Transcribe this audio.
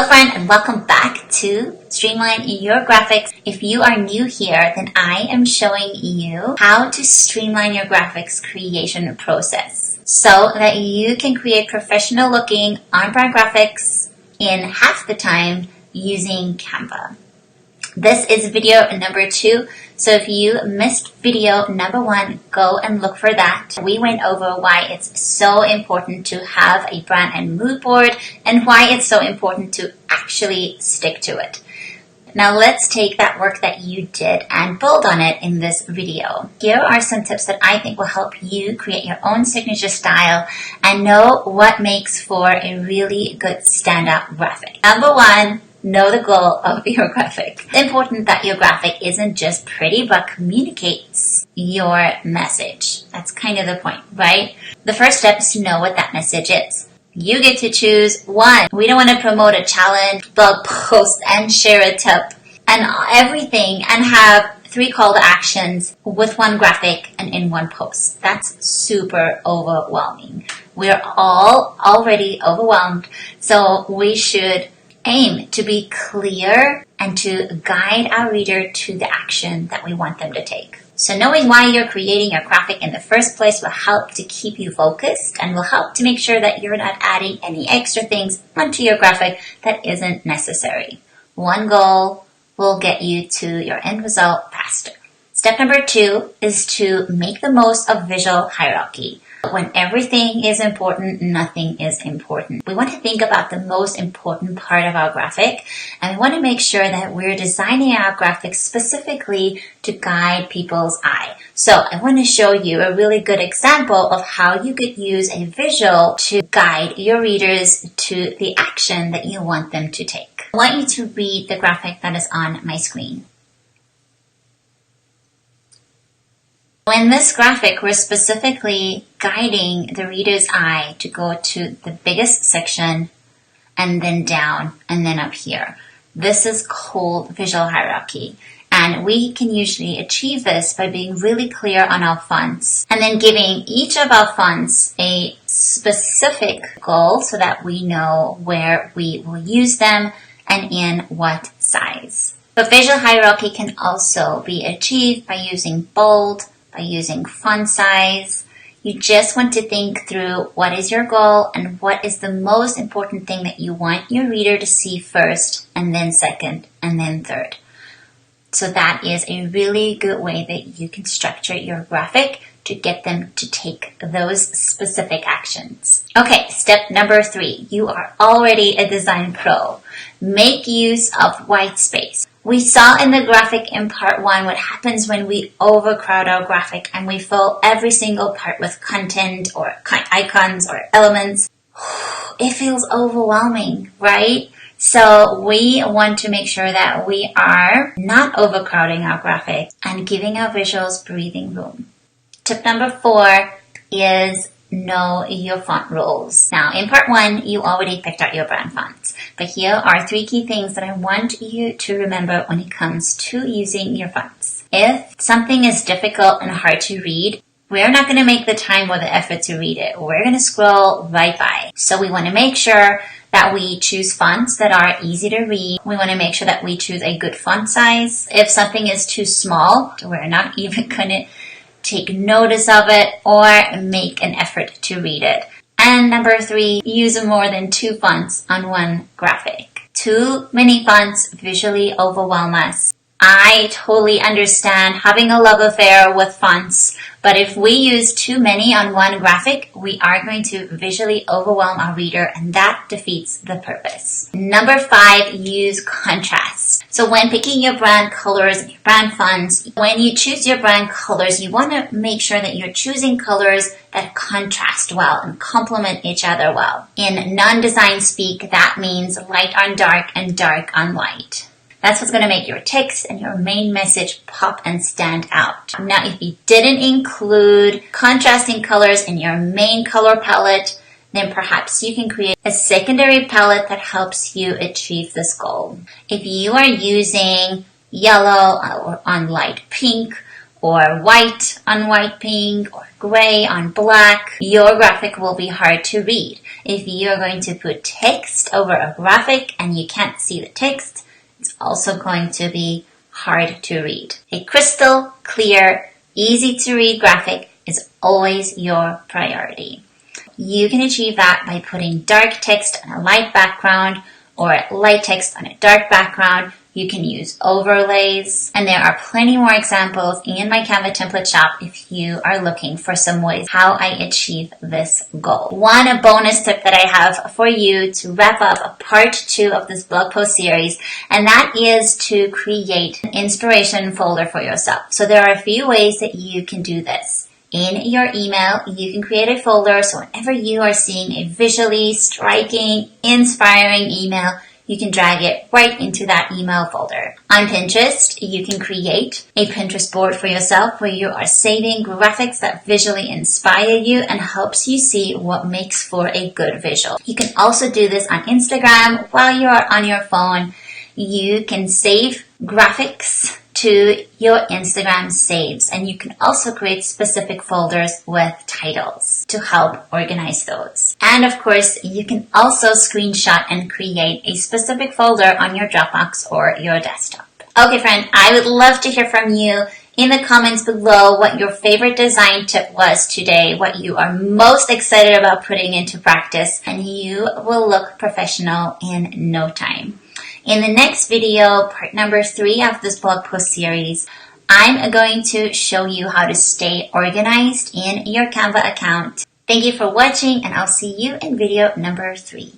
Hello friend, and welcome back to Streamline Your Graphics. If you are new here, then I am showing you how to streamline your graphics creation process so that you can create professional looking on-brand graphics in half the time using Canva. This is video number 2. So if you missed video number 1, go and look for that. We went over why it's so important to have a brand and mood board and why it's so important to actually stick to it. Now let's take that work that you did and build on it in this video. Here are some tips that I think will help you create your own signature style and know what makes for a really good standout graphic. Number 1, know the goal of your graphic. It's important that your graphic isn't just pretty but communicates your message. That's kind of the point, right? The first step is to know what that message is. You get to choose one. We don't want to promote a challenge, blog post, and share a tip and everything and have 3 call to actions with one graphic and in one post. That's super overwhelming. We're all already overwhelmed, so we should aim to be clear and to guide our reader to the action that we want them to take. So knowing why you're creating your graphic in the first place will help to keep you focused and will help to make sure that you're not adding any extra things onto your graphic that isn't necessary. One goal will get you to your end result faster. Step number 2 is to make the most of visual hierarchy. When everything is important, nothing is important. We want to think about the most important part of our graphic, and we want to make sure that we're designing our graphics specifically to guide people's eye. So I want to show you a really good example of how you could use a visual to guide your readers to the action that you want them to take. I want you to read the graphic that is on my screen. In this graphic, we're specifically guiding the reader's eye to go to the biggest section and then down and then up here. This is called visual hierarchy. And we can usually achieve this by being really clear on our fonts and then giving each of our fonts a specific goal so that we know where we will use them and in what size. But visual hierarchy can also be achieved by using bold, by using font size. You just want to think through what is your goal and what is the most important thing that you want your reader to see first and then second and then third. So that is a really good way that you can structure your graphic to get them to take those specific actions. Okay, step number 3. You are already a design pro. Make use of white space. We saw in the graphic in part 1 what happens when we overcrowd our graphic and we fill every single part with content or icons or elements. It feels overwhelming, right? So we want to make sure that we are not overcrowding our graphic and giving our visuals breathing room. Tip number 4 is know your font rules. Now, in part 1, you already picked out your brand fonts, but here are 3 key things that I want you to remember when it comes to using your fonts. If something is difficult and hard to read, we're not going to make the time or the effort to read it. We're going to scroll right by. So we want to make sure that we choose fonts that are easy to read. We want to make sure that we choose a good font size. If something is too small, we're not even going to take notice of it or make an effort to read it. And number 3, use more than 2 fonts on one graphic. Too many fonts visually overwhelm us. I totally understand having a love affair with fonts, but if we use too many on one graphic, we are going to visually overwhelm our reader, and that defeats the purpose. Number 5, use contrast. So when picking your brand colors and your brand fonts, when you choose your brand colors, you want to make sure that you're choosing colors that contrast well and complement each other well. In non-design speak, that means light on dark and dark on light. That's what's going to make your text and your main message pop and stand out. Now, if you didn't include contrasting colors in your main color palette, then perhaps you can create a secondary palette that helps you achieve this goal. If you are using yellow or on light pink or white on white pink, or gray on black, your graphic will be hard to read. If you're going to put text over a graphic and you can't see the text, it's also going to be hard to read. A crystal clear, easy to read graphic is always your priority. You can achieve that by putting dark text on a light background or light text on a dark background. You can use overlays, and there are plenty more examples in my Canva template shop if you are looking for some ways how I achieve this goal. One bonus tip that I have for you to wrap up part 2 of this blog post series, and that is to create an inspiration folder for yourself. So there are a few ways that you can do this. In your email, you can create a folder so whenever you are seeing a visually striking, inspiring email, you can drag it right into that email folder. On Pinterest, you can create a Pinterest board for yourself where you are saving graphics that visually inspire you and helps you see what makes for a good visual. You can also do this on Instagram while you are on your phone. You can save graphics to your Instagram saves, and you can also create specific folders with titles to help organize those. And of course, you can also screenshot and create a specific folder on your Dropbox or your desktop. Okay, friend, I would love to hear from you in the comments below what your favorite design tip was today, what you are most excited about putting into practice, and you will look professional in no time. In the next video, part number 3 of this blog post series, I'm going to show you how to stay organized in your Canva account. Thank you for watching, and I'll see you in video number 3.